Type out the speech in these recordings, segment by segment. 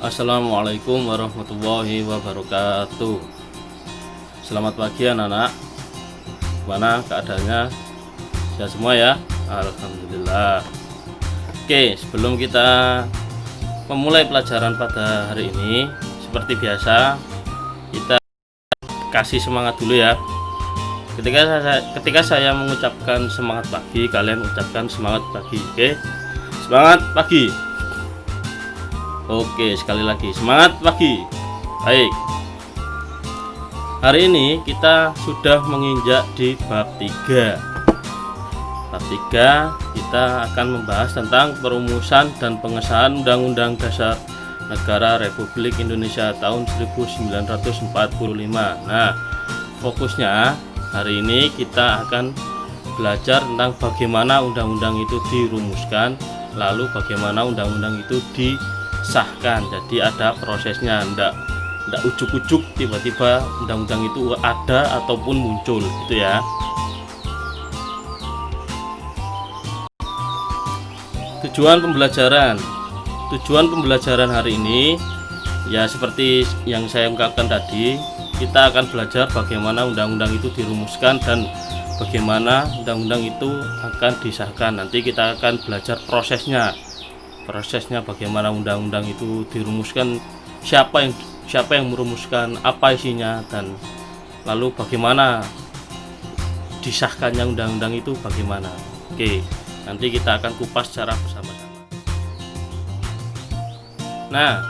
Assalamualaikum warahmatullahi wabarakatuh. Selamat pagi anak-anak. Gimana keadaannya? Sehat semua ya? Alhamdulillah. Oke, sebelum kita memulai pelajaran pada hari ini, seperti biasa kita kasih semangat dulu ya. Ketika saya mengucapkan semangat pagi, kalian ucapkan semangat pagi. Oke? Semangat pagi. Oke, sekali lagi semangat pagi. Baik. Hari ini kita sudah menginjak di bab 3. Bab 3 kita akan membahas tentang perumusan dan pengesahan Undang-Undang Dasar Negara Republik Indonesia tahun 1945. Nah, fokusnya hari ini kita akan belajar tentang bagaimana undang-undang itu dirumuskan, lalu bagaimana undang-undang itu disahkan. Jadi ada prosesnya, ndak ujuk-ujuk tiba-tiba undang-undang itu ada ataupun muncul gitu ya. Tujuan pembelajaran hari ini ya seperti yang saya ungkapkan tadi, kita akan belajar bagaimana undang-undang itu dirumuskan dan bagaimana undang-undang itu akan disahkan. Nanti kita akan belajar prosesnya bagaimana undang-undang itu dirumuskan, siapa yang merumuskan, apa isinya, dan lalu bagaimana disahkannya undang-undang itu bagaimana. Oke, nanti kita akan kupas secara bersama-sama. Nah,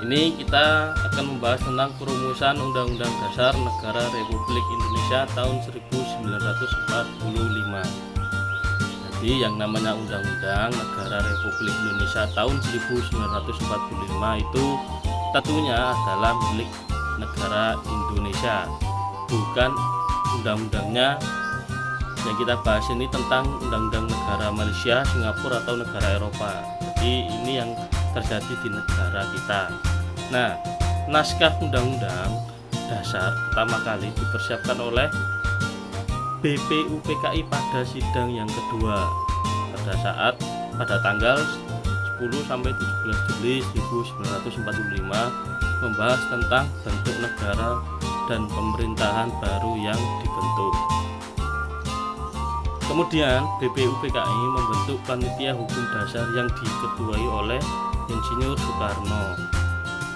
ini kita akan membahas tentang perumusan Undang-Undang Dasar Negara Republik Indonesia tahun 1945. Jadi yang namanya Undang-Undang Negara Republik Indonesia tahun 1945 itu tentunya adalah milik negara Indonesia, bukan undang-undangnya yang kita bahas ini tentang undang-undang negara Malaysia, Singapura atau negara Eropa. Jadi ini yang terjadi di negara kita. Nah, naskah undang-undang dasar pertama kali dipersiapkan oleh BPUPKI pada sidang yang kedua pada tanggal 10 sampai 17 Juli 1945 membahas tentang bentuk negara dan pemerintahan baru yang dibentuk. Kemudian BPUPKI membentuk panitia hukum dasar yang diketuai oleh Insinyur Soekarno.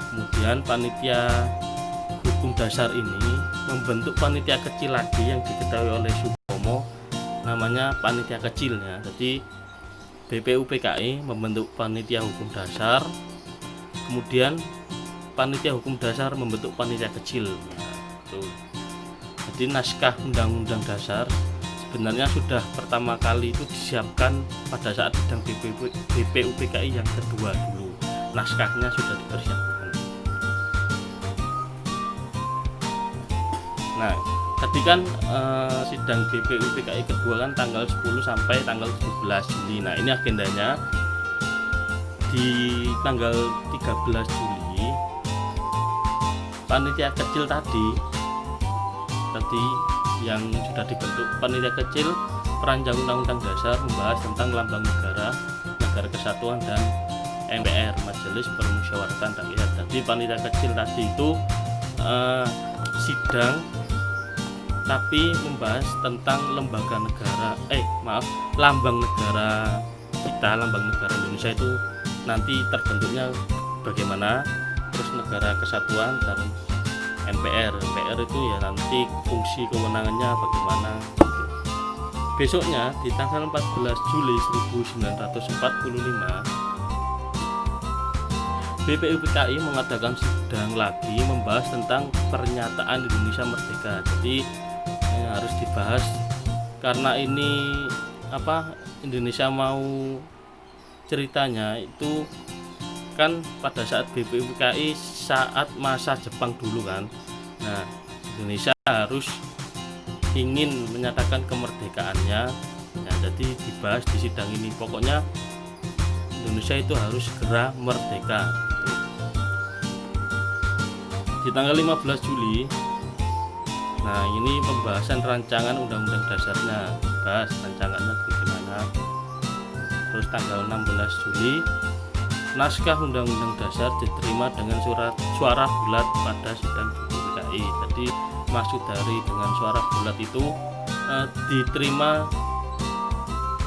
Kemudian panitia hukum dasar ini membentuk panitia kecil lagi yang diketuai oleh Supomo, namanya panitia kecil ya. Jadi BPUPKI membentuk panitia hukum dasar, kemudian panitia hukum dasar membentuk panitia kecil. Jadi naskah undang-undang dasar sebenarnya sudah pertama kali itu disiapkan pada saat sidang BPUPKI yang kedua dulu. Naskahnya sudah dipersiapkan. Nah, tadi kan sidang BPUPKI kedua kan tanggal 10 sampai tanggal 17 Juli. Nah, ini agendanya di tanggal 13 Juli panitia kecil tadi yang sudah dibentuk panitia kecil perancang undang-undang dasar membahas tentang lambang negara kesatuan dan MPR, Majelis Permusyawaratan Rakyat. Jadi panitia kecil tadi itu sidang tapi membahas tentang lambang negara kita, lambang negara Indonesia itu nanti terbentuknya bagaimana, terus negara kesatuan dan MPR itu ya nanti fungsi kewenangannya bagaimana gitu. Besoknya di tanggal 14 Juli 1945 BPUPKI mengadakan sidang lagi membahas tentang pernyataan Indonesia Merdeka. Jadi harus dibahas karena ini Indonesia mau ceritanya itu kan pada saat BPUPKI saat masa Jepang dulu kan. Nah, Indonesia harus ingin menyatakan kemerdekaannya. Nah, jadi dibahas di sidang ini. Pokoknya Indonesia itu harus segera merdeka. Di tanggal 15 Juli, nah ini pembahasan rancangan undang-undang dasarnya, bahas rancangannya bagaimana. Terus tanggal 16 Juli naskah Undang-Undang Dasar diterima dengan suara bulat pada sidang PPKI. Jadi maksud dari dengan suara bulat itu diterima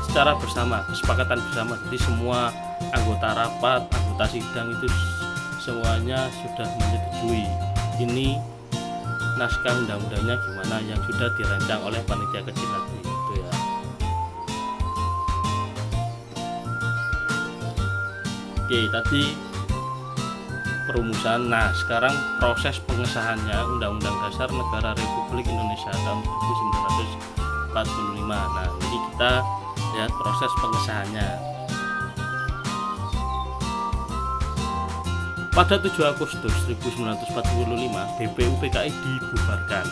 secara bersama, kesepakatan bersama. Jadi semua anggota rapat, anggota sidang itu semuanya sudah menyetujui ini naskah undang-undangnya gimana yang sudah dirancang oleh panitia kecil tadi itu ya. Oke, tadi perumusan. Nah, sekarang proses pengesahannya Undang-Undang Dasar Negara Republik Indonesia tahun 1945. Nah, ini kita lihat proses pengesahannya. Pada 7 Agustus 1945, BPUPKI dibubarkan.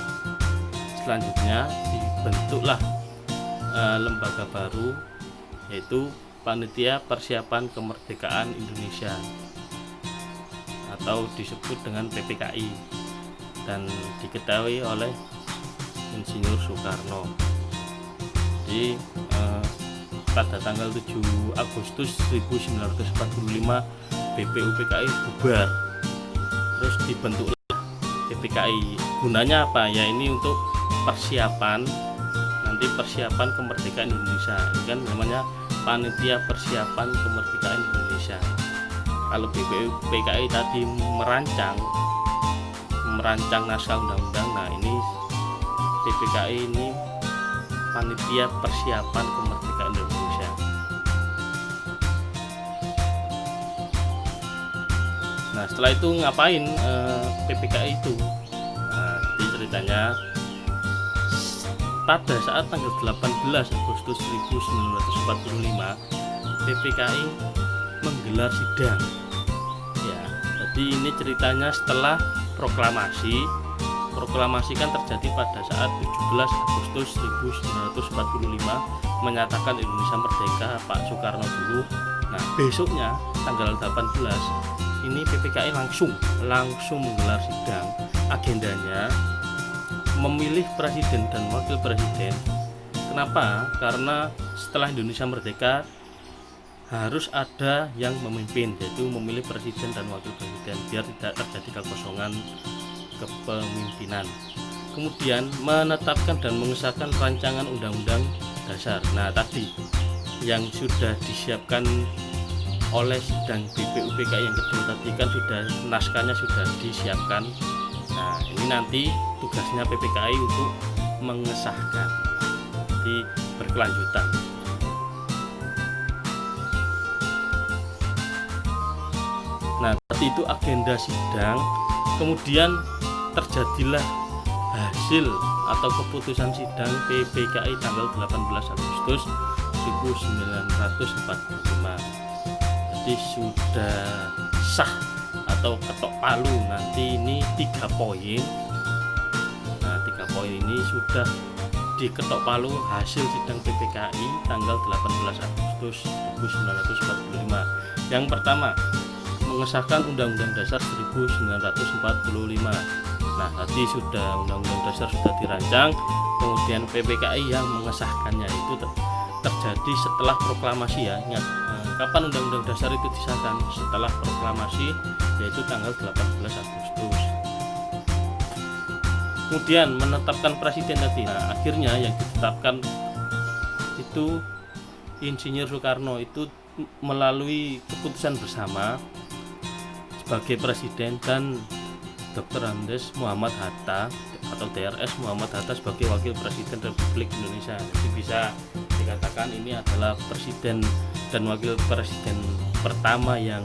Selanjutnya dibentuklah lembaga baru, yaitu Panitia Persiapan Kemerdekaan Indonesia atau disebut dengan PPKI, dan diketahui oleh Insinyur Soekarno. Jadi pada tanggal 7 Agustus 1945 BPUPKI bubar, terus dibentuklah PPKI. Gunanya apa ya? Ini untuk persiapan, nanti persiapan kemerdekaan Indonesia. Ini kan namanya Panitia Persiapan Kemerdekaan Indonesia. Kalau BPUPKI tadi merancang naskah undang-undang, nah ini PPKI ini Panitia Persiapan Kemerdekaan Indonesia. Nah, setelah itu ngapain PPKI itu? Nah, jadi ceritanya pada saat tanggal 18 Agustus 1945 PPKI menggelar sidang. Ya, jadi ini ceritanya setelah proklamasi. Proklamasi kan terjadi pada saat 17 Agustus 1945 menyatakan Indonesia merdeka, Pak Soekarno dulu. Nah, besoknya tanggal 18 ini PPKI langsung menggelar sidang. Agendanya memilih presiden dan wakil presiden. Kenapa? Karena setelah Indonesia merdeka harus ada yang memimpin, yaitu memilih presiden dan wakil presiden biar tidak terjadi kekosongan kepemimpinan. Kemudian menetapkan dan mengesahkan rancangan undang-undang dasar. Nah, tadi yang sudah disiapkan oleh sidang BPUPKI yang kedua tadi kan sudah naskahnya sudah disiapkan. Nah, ini nanti tugasnya PPKI untuk mengesahkan. Jadi berkelanjutan. Nah, tadi itu agenda sidang. Kemudian terjadilah hasil atau keputusan sidang PPKI tanggal 18 Agustus 1945. Jadi sudah sah atau ketok palu. Nanti ini 3 poin. Nah, 3 poin ini sudah diketok palu hasil sidang PPKI tanggal 18 Agustus 1945. Yang pertama, mengesahkan Undang-Undang Dasar 1945. Nah, tadi sudah Undang-Undang Dasar sudah dirancang, kemudian PPKI yang mengesahkannya itu terjadi setelah proklamasi ya. Ingat, kapan Undang-Undang Dasar itu disahkan? Setelah proklamasi, yaitu tanggal 18 Agustus. Kemudian menetapkan presiden tadi. Nah, akhirnya yang ditetapkan itu Insinyur Soekarno itu melalui keputusan bersama sebagai presiden, dan Dr. Andes Muhammad Hatta atau DRS Muhammad Hatta sebagai wakil presiden Republik Indonesia. Jadi bisa dikatakan ini adalah presiden dan wakil presiden pertama yang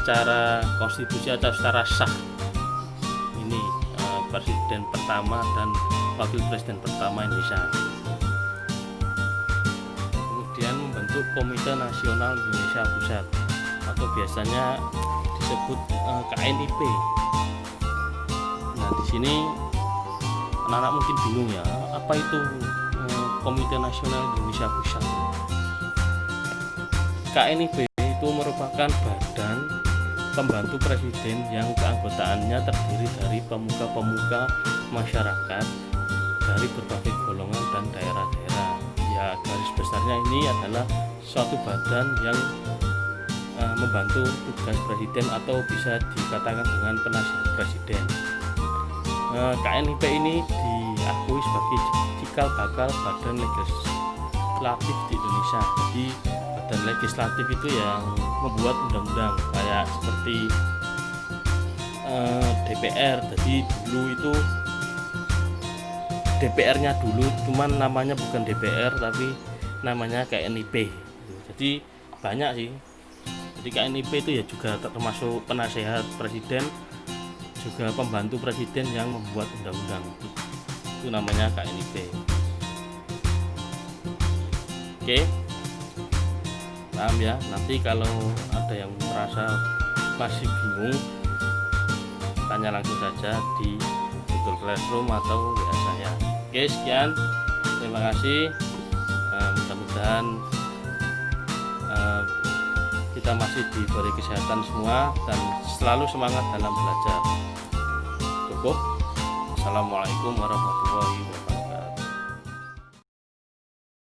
secara konstitusi atau secara sah. Ini presiden pertama dan wakil presiden pertama Indonesia. Kemudian membentuk Komite Nasional Indonesia Pusat atau biasanya disebut KNIP. Nah, di sini anak-anak mungkin bingung ya, apa itu Komite Nasional Indonesia Pusat? KNIP itu merupakan badan pembantu presiden yang keanggotaannya terdiri dari pemuka-pemuka masyarakat dari berbagai golongan dan daerah-daerah. Ya, garis besarnya ini adalah suatu badan yang membantu tugas presiden atau bisa dikatakan dengan penasihat presiden. KNIP ini diakui sebagai cikal bakal badan legislatif di Indonesia. Jadi badan legislatif itu yang membuat undang-undang kayak seperti DPR. Jadi dulu itu DPR-nya dulu cuman namanya bukan DPR tapi namanya KNIP. Jadi banyak sih. Jadi KNIP itu ya juga termasuk penasehat presiden, juga pembantu presiden yang membuat undang-undang. Itu namanya KNIP. Oke, paham ya? Nanti kalau ada yang merasa masih bingung, tanya langsung saja di Google Classroom atau WA saya. Oke, sekian, terima kasih. Mudah-mudahan kita masih diberi kesehatan semua dan selalu semangat dalam belajar. Cukup. Assalamualaikum warahmatullahi wabarakatuh.